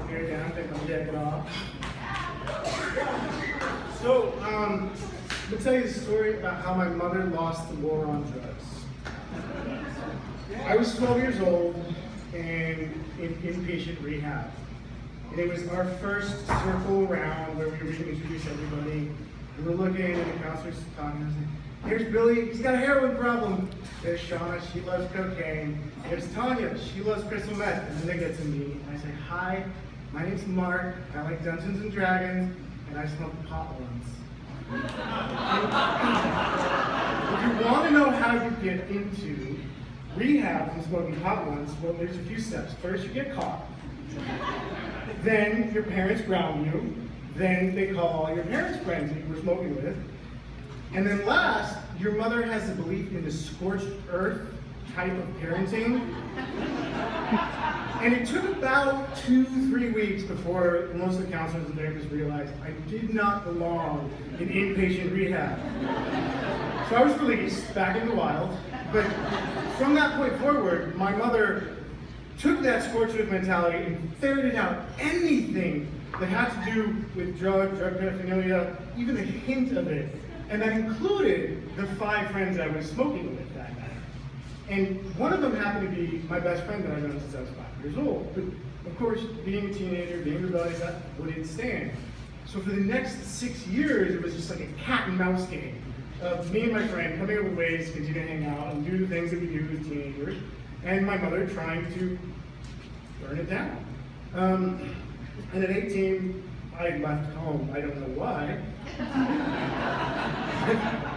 Bear down, take my jacket off. So, let me tell you a story about how my mother lost the war on drugs. I was 12 years old and in inpatient rehab. And it was our first circle around where we reintroduced everybody. We were looking and the counselors talking. I was like, here's Billy, he's got a heroin problem. There's Shauna, she loves cocaine. There's Tanya, she loves crystal meth. And then they get to me and I say, hi, my name's Mark, I like Dungeons and Dragons, and I smoke pot once. If you want to know how you get into rehab from smoking pot once, well, there's a few steps. First, you get caught. Then your parents ground you. Then they call all your parents' friends that you were smoking with. And then last, your mother has a belief in the scorched earth type of parenting. And it took about 2-3 weeks before most of the counselors and therapists realized I did not belong in inpatient rehab. So I was released back in the wild, but from that point forward, my mother took that scorched earth mentality and ferreted out anything that had to do with drug paraphernalia, even a hint of it. And that included the 5 friends I was smoking with that night. And one of them happened to be my best friend that I've known since I was 5 years old. But of course, being a teenager, being rebellious, that wouldn't stand. So for the next 6 years, it was just like a cat and mouse game of me and my friend coming up with ways to continue to hang out and do the things that we do as teenagers, and my mother trying to burn it down. And at 18, I left home. I don't know why.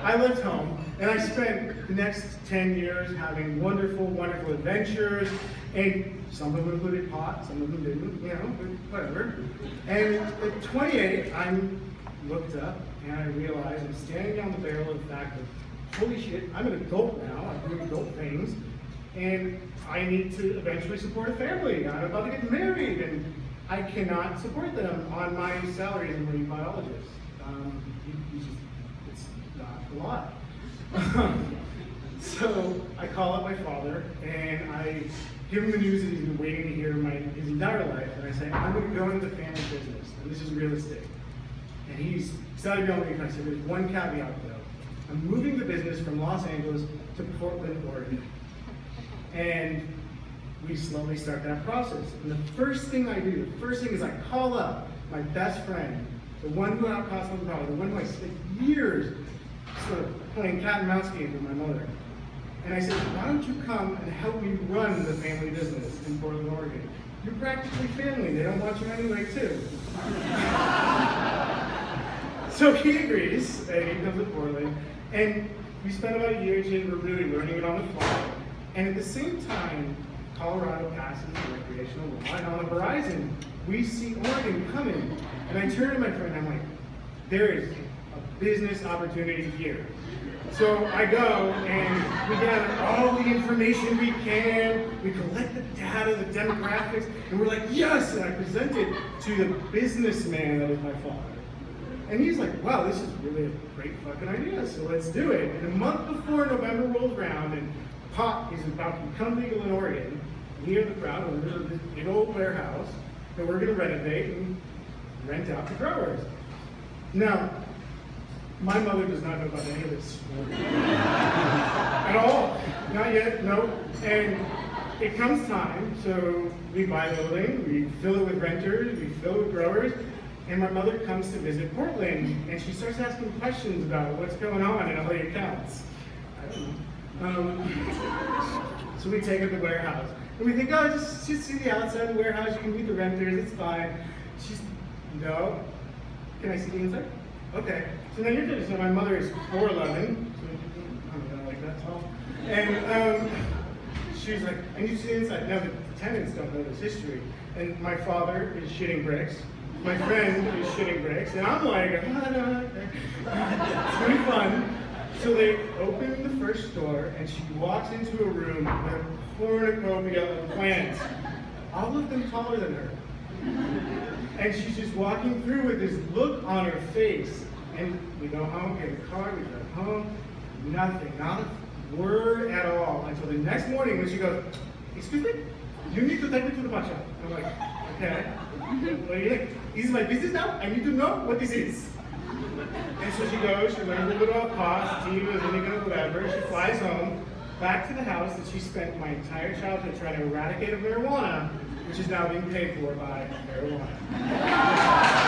I left home, and I spent the next 10 years having wonderful, wonderful adventures, and some of them included pot, some of them didn't, you know, but whatever. And at 28, I looked up, and I realized I'm standing down the barrel of the fact that, holy shit, I'm an adult now, I'm doing adult things, and I need to eventually support a family. I'm about to get married, and I cannot support them on my salary as a marine biologist. It's not a lot. So I call up my father and I give him the news that he's been waiting to hear his entire life. And I say, I'm going to go into the family business, and this is real estate. And he's excited to go with me. I said, there's one caveat though. I'm moving the business from Los Angeles to Portland, Oregon. And we slowly start that process. And the first thing I do, the first thing is I call up my best friend, the one who outcost my father, the one who I spent years sort of playing cat and mouse games with my mother. And I said, why don't you come and help me run the family business in Portland, Oregon? You're practically family, they don't want you anyway too. So he agrees, and he comes to Portland, and we spent about a year or two really learning it on the fly. And at the same time, Colorado passes recreational law, and on the horizon, we see Oregon coming. And I turn to my friend, I'm like, there is a business opportunity here. So I go and we gather all the information we can, we collect the data, the demographics, and we're like, yes! And I present it to the businessman that is my father. And he's like, wow, this is really a great fucking idea, so let's do it. And a month before November rolls around and pot is about to become legal in Oregon, we are the crowd, we're in this big old warehouse that we're gonna renovate and rent out to growers. Now, my mother does not know about any of this at all, not yet, no. And it comes time, so we buy a building, we fill it with renters, we fill it with growers, and my mother comes to visit Portland, and she starts asking questions about what's going on in all the accounts. I don't know. So we take her to the warehouse, and we think, oh, just see the outside of the warehouse, you can meet the renters, it's fine. She's, no, can I see the inside? Okay, so now you're finished. So my mother is 4'11", so I'm not like that tall. And she's like, and you see the inside. Now the tenants don't know this history. And my father is shitting bricks. My friend is shitting bricks. And I'm like, it's gonna be fun. So they open the first store, and she walks into a room with a cornucopia of plants, all of them taller than her. And she's just walking through with this look on her face. And we go home, get a car, we go home, nothing, not a word at all until the next morning when she goes, excuse me? you need to take me to the pawn shop. I'm like, okay. What do you think? This is my business now. I need to know what this is. And so she goes, she learns a little bit about pot, sativa, vinegar, whatever. She flies home, back to the house that she spent my entire childhood trying to eradicate of marijuana, which is now being paid for by marijuana.